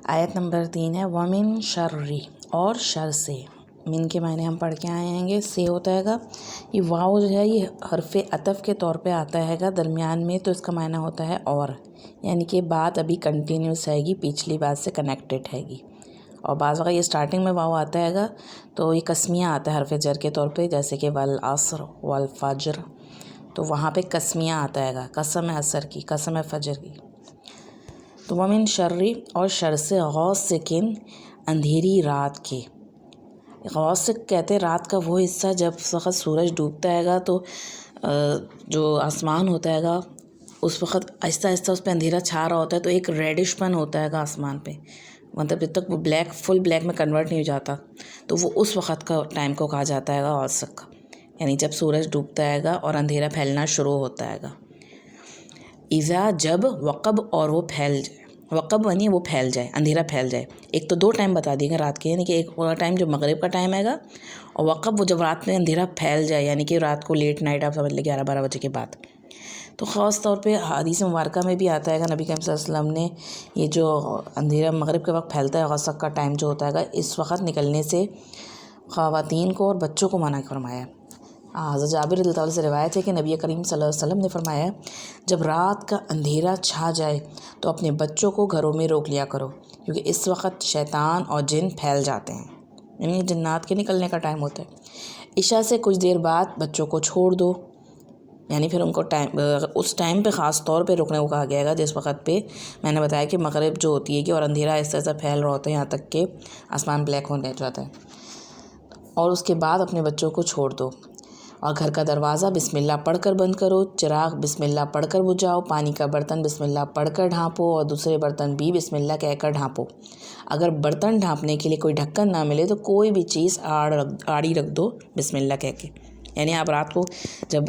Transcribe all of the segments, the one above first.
آیت نمبر 3 ہے وَمِن شَرِّ اور شر سے. من کے معنی ہم پڑھ کے آئے ہیں گے، سے ہوتا ہے گا. یہ واو جو ہے یہ حرف عطف کے طور پہ آتا ہے گا درمیان میں، تو اس کا معنی ہوتا ہے اور، یعنی کہ بات ابھی کنٹینیوس ہے گی، پچھلی بات سے کنیکٹڈ ہے گی. اور بعض وقت یہ اسٹارٹنگ میں واو آتا ہے گا تو یہ قسمیہ آتا ہے حرف جر کے طور پہ، جیسے کہ والعصر والفجر، تو وہاں پہ قسمیہ آتا ہے گا، قسم عصر کی، قسم فجر کی. تو ومن شرری اور شر سے غاسقٍ اندھیری رات کے. غاسق کہتے ہیں رات کا وہ حصہ جب وقت سورج ڈوبتا ہے گا تو جو آسمان ہوتا ہے گا اس وقت آہستہ آہستہ اس پہ اندھیرا چھا رہا ہوتا ہے، تو ایک ریڈش پن ہوتا ہے گا آسمان پہ، مطلب جب تک وہ بلیک فل بلیک میں کنورٹ نہیں ہو جاتا، تو وہ اس وقت کا ٹائم کو کہا جاتا ہے گا غاسق، یعنی جب سورج ڈوبتا ہے گا اور اندھیرا پھیلنا شروع ہوتا ہے گا. اذا جب وقب اور وہ پھیل جائے، وقب یعنی وہ پھیل جائے، اندھیرا پھیل جائے. ایک تو دو ٹائم بتا دیے گا رات کے، یعنی کہ ایک پورا ٹائم جو مغرب کا ٹائم ہے گا، اور وقب وہ جب رات میں اندھیرا پھیل جائے، یعنی کہ رات کو لیٹ نائٹ آپ سمجھ لیں 11-12 بجے کے بعد. تو خاص طور پہ حدیث مبارکہ میں بھی آتا ہے گا، نبی کریم صلی اللہ علیہ وسلم نے یہ جو اندھیرا مغرب کے وقت پھیلتا ہے غسق کا ٹائم جو ہوتا ہے گا، اس وقت نکلنے سے خواتین کو اور بچوں کو منع فرمایا. حضرت جابر رضی اللہ عنہ سے روایت ہے کہ نبی کریم صلی اللہ علیہ وسلم نے فرمایا جب رات کا اندھیرا چھا جائے تو اپنے بچوں کو گھروں میں روک لیا کرو، کیونکہ اس وقت شیطان اور جن پھیل جاتے ہیں، یعنی جنات کے نکلنے کا ٹائم ہوتا ہے. عشاء سے کچھ دیر بعد بچوں کو چھوڑ دو، یعنی پھر ان کو اس ٹائم پہ خاص طور پہ رکنے کو کہا گیا گا جس وقت پہ میں نے بتایا کہ مغرب جو ہوتی ہے کہ اور اندھیرا ایسا ایسا پھیل رہا ہوتا ہے یہاں تک کہ آسمان بلیک ہونے جاتا ہے. اور اس کے بعد اپنے بچوں کو چھوڑ دو، اور گھر کا دروازہ بسم اللہ پڑھ کر بند کرو، چراغ بسم اللہ پڑھ کر بجھاؤ، پانی کا برتن بسم اللہ پڑھ کر ڈھانپو، اور دوسرے برتن بھی بسم اللہ کہہ کر ڈھانپو. اگر برتن ڈھانپنے کے لیے کوئی ڈھکن نہ ملے تو کوئی بھی چیز آڑی رکھ دو بسم اللہ کہہ کے. یعنی آپ رات کو جب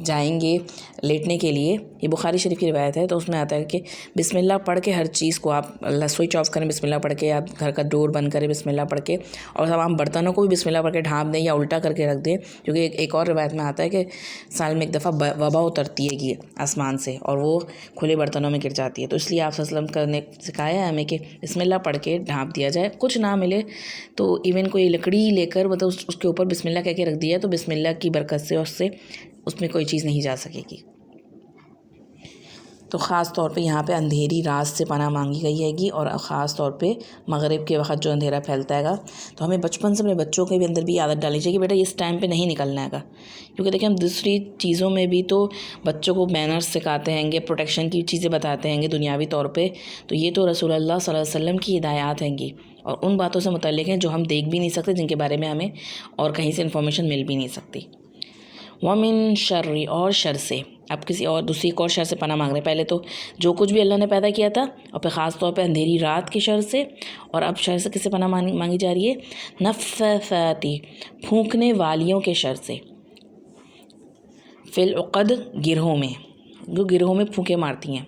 جائیں گے لیٹنے کے لیے، یہ بخاری شریف کی روایت ہے، تو اس میں آتا ہے کہ بسم اللہ پڑھ کے ہر چیز کو آپ سوئچ آف کریں بسم اللہ پڑھ کے، آپ گھر کا ڈور بند کریں بسم اللہ پڑھ کے، اور تمام برتنوں کو بھی بسم اللہ پڑھ کے ڈھانپ دیں یا الٹا کر کے رکھ دیں، کیونکہ ایک اور روایت میں آتا ہے کہ سال میں ایک دفعہ وبا اترتی ہے گی آسمان سے اور وہ کھلے برتنوں میں گر جاتی ہے. تو اس لیے آپ صلی اللہ علیہ وسلم کرنے سکھایا ہے ہمیں کہ بسم اللہ پڑھ کے ڈھانپ دیا جائے. کچھ نہ ملے تو ایون کوئی لکڑی لے کر مطلب اس کے اوپر بسم اللہ کہہ کے رکھ دیا تو بسم اللہ کی برکت سے اس میں کوئی چیز نہیں جا سکے گی. تو خاص طور پہ یہاں پہ اندھیری رات سے پناہ مانگی گئی ہے گی، اور خاص طور پہ مغرب کے وقت جو اندھیرا پھیلتا ہے گا. تو ہمیں بچپن سے اپنے بچوں کے بھی اندر بھی عادت ڈالنی چاہیے کہ بیٹا اس ٹائم پہ نہیں نکلنا ہے گا، کیونکہ دیکھیں ہم دوسری چیزوں میں بھی تو بچوں کو مینرز سکھاتے ہیں گے، پروٹیکشن کی چیزیں بتاتے ہیں گے دنیاوی طور پہ، تو یہ تو رسول اللہ صلی اللہ علیہ وسلم کی ہدایات ہیں گی، اور ان باتوں سے متعلق ہیں جو ہم دیکھ بھی نہیں سکتے، جن کے بارے میں ہمیں اور کہیں سے انفارمیشن مل بھی نہیں سکتی. وَمِن شَرِّ اور شر سے. اب کسی اور دوسری ایک اور شر سے پناہ مانگ رہے ہیں. پہلے تو جو کچھ بھی اللہ نے پیدا کیا تھا، اور پھر خاص طور پہ اندھیری رات کے شر سے، اور اب شر سے کس سے پناہ مانگی جا رہی ہے؟ نفاثاتی پھونکنے والیوں کے شر سے. فی العقد گرہوں میں، جو گرہوں میں پھونکے مارتی ہیں.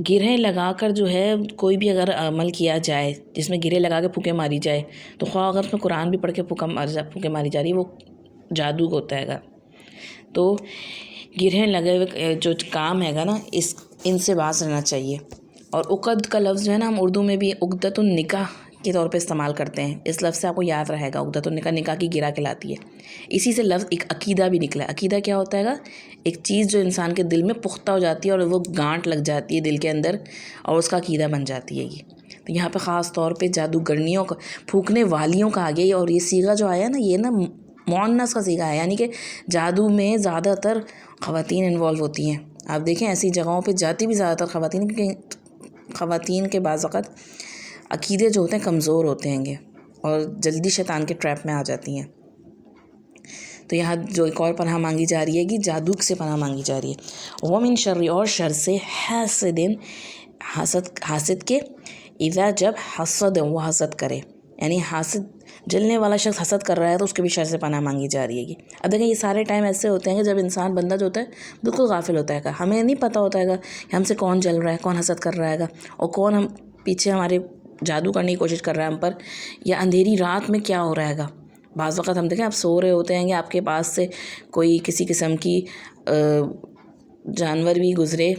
گرہیں لگا کر جو ہے کوئی بھی اگر عمل کیا جائے جس میں گرہیں لگا کے پھونکے ماری جائے، تو خواہ اگر اس میں قرآن بھی پڑھ کے پھونکے ماری جا رہی ہے، وہ جادو ہوتا ہے گا. تو گرہیں لگے ہوئے جو کام ہے گا نا ان سے باز رہنا چاہیے. اور عقد کا لفظ جو ہے نا ہم اردو میں بھی عقدۃ النکاح کے طور پہ استعمال کرتے ہیں. اس لفظ سے آپ کو یاد رہے گا، عقدۃ النکاح نکاح کی گرہ کہلاتی ہے. اسی سے لفظ ایک عقیدہ بھی نکلا ہے. عقیدہ کیا ہوتا ہے گا؟ ایک چیز جو انسان کے دل میں پختہ ہو جاتی ہے اور وہ گانٹھ لگ جاتی ہے دل کے اندر اور اس کا عقیدہ بن جاتی ہے. تو یہاں پہ خاص طور پہ جادوگرنیوں کا پھونکنے والیوں کا آگے، اور یہ صیغہ جو آیا نا یہ نا مؤنث کا صیغہ ہے، یعنی کہ جادو میں زیادہ تر خواتین انوالو ہوتی ہیں. آپ دیکھیں ایسی جگہوں پہ جاتی بھی زیادہ تر خواتین، کیونکہ خواتین کے بعض وقت عقیدے جو ہوتے ہیں کمزور ہوتے ہیں گے اور جلدی شیطان کے ٹریپ میں آ جاتی ہیں. تو یہاں جو ایک اور پناہ مانگی جا رہی ہے کہ جادو سے پناہ مانگی جا رہی ہے. وَمِن شَرِّ اور شر سے حاسدٍ حاسد کے. اذا جب حسد وہ حسد کرے، یعنی حاسد جلنے والا شخص حسد کر رہا ہے تو اس کے بھی شر سے پناہ مانگی جا رہی ہے گی. اب دیکھیں یہ سارے ٹائم ایسے ہوتے ہیں کہ جب انسان بندہ جو ہوتا ہے بالکل غافل ہوتا ہے گا، ہمیں نہیں پتہ ہوتا ہے گا کہ ہم سے کون جل رہا ہے، کون حسد کر رہا ہے گا، اور کون ہم پیچھے ہمارے جادو کرنے کی کوشش کر رہا ہے ہم پر، یا اندھیری رات میں کیا ہو رہا ہے گا. بعض وقت ہم دیکھیں آپ سو رہے ہوتے ہیں کہ آپ کے پاس سے کوئی کسی قسم کی جانور بھی گزرے،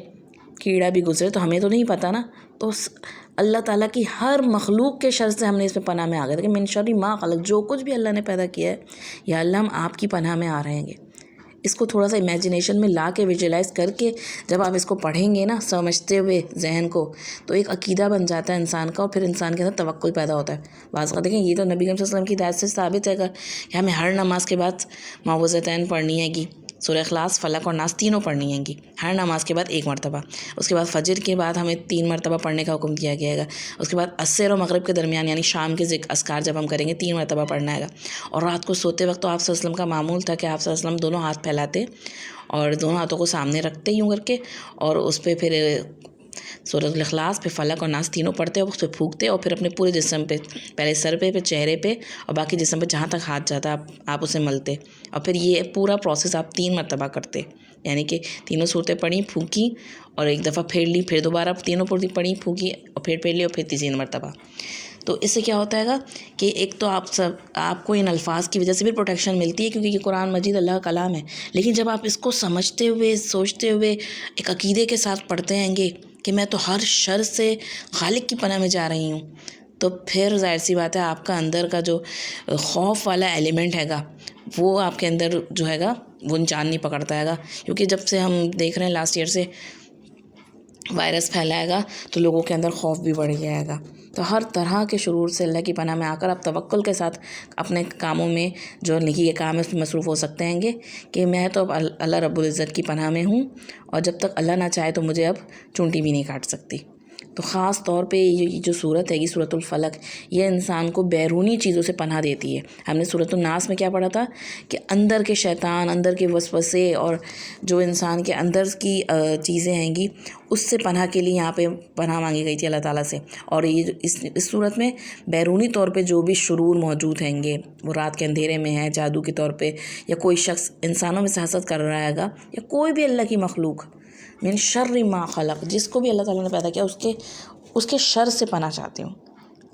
کیڑا بھی گزرے، تو ہمیں تو نہیں پتہ نا، تو اللہ تعالیٰ کی ہر مخلوق کے شر سے ہم نے اس میں پناہ میں آ گئے کہ من شر ما خلق، جو کچھ بھی اللہ نے پیدا کیا ہے یا اللہ ہم آپ کی پناہ میں آ رہے ہیں۔ اس کو تھوڑا سا امیجنیشن میں لا کے ویژولائز کر کے جب آپ اس کو پڑھیں گے نا سمجھتے ہوئے ذہن کو، تو ایک عقیدہ بن جاتا ہے انسان کا، اور پھر انسان کے اندر توکل پیدا ہوتا ہے۔ بعض کا دیکھیں یہ تو نبی کریم صلی اللہ علیہ وسلم کی ہدایت سے ثابت ہے کہ ہمیں ہر نماز کے بعد معوذتین پڑھنی ہے گی، سورہ اخلاص، فلق اور ناس تینوں پڑھنی ہیں گی ہر نماز کے بعد 1 مرتبہ۔ اس کے بعد فجر کے بعد ہمیں 3 مرتبہ پڑھنے کا حکم دیا گیا ہے۔ اس کے بعد عصر اور مغرب کے درمیان یعنی شام کے اذکار جب ہم کریں گے 3 مرتبہ پڑھنا ہے۔ اور رات کو سوتے وقت تو آپ صلی اللہ علیہ وسلم کا معمول تھا کہ آپ صلی اللہ علیہ وسلم دونوں ہاتھ پھیلاتے اور دونوں ہاتھوں کو سامنے رکھتے یوں کر کے، اور اس پہ پھر سورۃ الاخلاص، پھر فلق اور ناس تینوں پڑھتے اور اس پہ پھونکتے، اور پھر اپنے پورے جسم پہ، پہلے سر پہ، پھر چہرے پہ، اور باقی جسم پہ جہاں تک ہاتھ جاتا آپ اسے ملتے، اور پھر یہ پورا پروسیس آپ 3 مرتبہ کرتے، یعنی کہ تینوں صورتیں پڑھی، پھونکی، اور ایک دفعہ پھیر لی، پھر دوبارہ تینوں پڑھی، پھونکی، اور پھیر لی، اور پھر تیسری مرتبہ۔ تو اس سے کیا ہوتا ہے گا کہ ایک تو آپ کو ان الفاظ کی وجہ سے بھی پروٹیکشن ملتی ہے، کیونکہ یہ قرآن مجید اللہ کا کلام ہے، لیکن جب آپ اس کو سمجھتے ہوئے، سوچتے ہوئے، ایک عقیدے کے ساتھ پڑھتے ہیں گے کہ میں تو ہر شر سے خالق کی پناہ میں جا رہی ہوں، تو پھر ظاہر سی بات ہے آپ کا اندر کا جو خوف والا ایلیمنٹ ہے گا وہ آپ کے اندر جو ہے گا وہ جان نہیں پکڑتا ہے گا، کیونکہ جب سے ہم دیکھ رہے ہیں لاسٹ ایئر سے وائرس پھیلائے گا تو لوگوں کے اندر خوف بھی بڑھ جائے گا۔ تو ہر طرح کے شرور سے اللہ کی پناہ میں آ کر آپ توکل کے ساتھ اپنے کاموں میں جو نیکی کے کام ہے اس میں مصروف ہو سکتے ہیں گے کہ میں تو اب اللہ رب العزت کی پناہ میں ہوں، اور جب تک اللہ نہ چاہے تو مجھے اب چونٹی بھی نہیں کاٹ سکتی۔ تو خاص طور پہ یہ جو صورت ہے سورۃ الفلق، یہ انسان کو بیرونی چیزوں سے پناہ دیتی ہے۔ ہم نے سورۃ الناس میں کیا پڑھا تھا کہ اندر کے شیطان، اندر کے وسوسے، اور جو انسان کے اندر کی چیزیں ہیں گی اس سے پناہ کے لیے یہاں پہ پناہ مانگی گئی تھی اللہ تعالیٰ سے۔ اور یہ اس صورت میں بیرونی طور پہ جو بھی شرور موجود ہیں گے، وہ رات کے اندھیرے میں ہے، جادو کے طور پہ، یا کوئی شخص انسانوں میں سے حسد کر رہا ہے گا، یا کوئی بھی اللہ کی مخلوق، من شر ما خلق، جس کو بھی اللہ تعالیٰ نے پیدا کیا اس کے شر سے پناہ چاہتی ہوں۔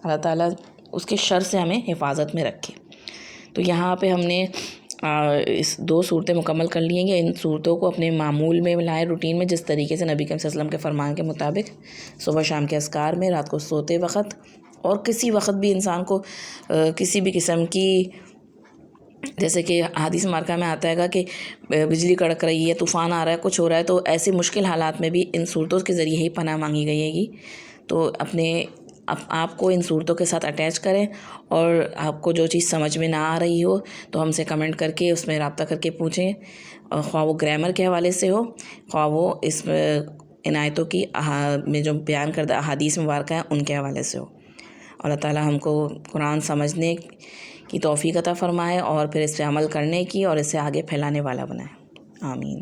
اللہ تعالیٰ اس کے شر سے ہمیں حفاظت میں رکھے۔ تو یہاں پہ ہم نے اس 2 صورتیں مکمل کر لی ہیں کہ ان صورتوں کو اپنے معمول میں لائیں، روٹین میں، جس طریقے سے نبی کریم صلی اللہ علیہ وسلم کے فرمان کے مطابق صبح شام کے اذکار میں، رات کو سوتے وقت، اور کسی وقت بھی انسان کو کسی بھی قسم کی، جیسے کہ حدیث مبارکہ میں آتا ہے گا کہ بجلی کڑک رہی ہے، طوفان آ رہا ہے، کچھ ہو رہا ہے، تو ایسی مشکل حالات میں بھی ان صورتوں کے ذریعے ہی پناہ مانگی گئی ہے گی۔ تو آپ کو ان صورتوں کے ساتھ اٹیچ کریں، اور آپ کو جو چیز سمجھ میں نہ آ رہی ہو تو ہم سے کمنٹ کر کے اس میں رابطہ کر کے پوچھیں، خواہ وہ گرامر کے حوالے سے ہو، خواہ وہ اس ان آیتوں کی میں جو بیان کردہ احادیث مبارکہ ہیں ان کے حوالے سے ہو۔ اللہ تعالیٰ ہم کو قرآن سمجھنے کی توفیق عطا فرمائے، اور پھر اس پہ عمل کرنے کی، اور اسے آگے پھیلانے والا بنائے۔ آمین۔